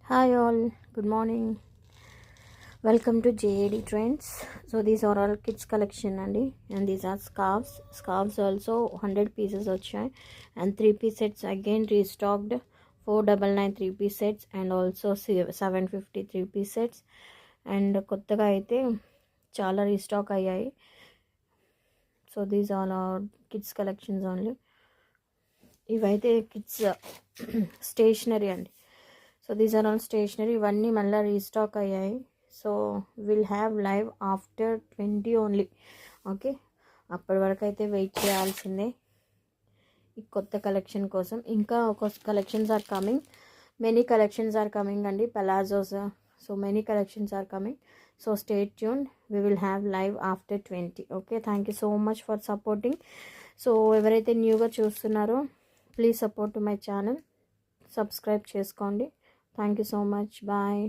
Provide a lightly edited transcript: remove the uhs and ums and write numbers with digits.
Hi all, good morning. Welcome to JAD Trends. So these are all kids collection and these are scarves. Scarves also 100 pieces వచ్చాయి and 3-piece sets again restocked. 499 3-piece sets and also 750 3-piece sets and కొత్తగా అయితే చాలా restock అయ్యాయి. So these all are kids collections only. ఇవైతే kids stationery అండి. So these are all stationery. ఇవన్నీ మళ్ళీ restock అయ్యాయి. So will have live after 20 only. Okay, అప్పటి వరకు అయితే వెయిట్ చేయాల్సిందే ఈ కొత్త కలెక్షన్ కోసం. ఇంకా ఒక collections are coming, many collections are coming అండి. Palazzos, so many collections are coming. So stay tune, we will have live after 20. Okay, thank you so much for supporting. So ఎవరైతే న్యూగా చూస్తున్నారో please support to my channel, subscribe చేసుకోండి. Thank you so much. Bye.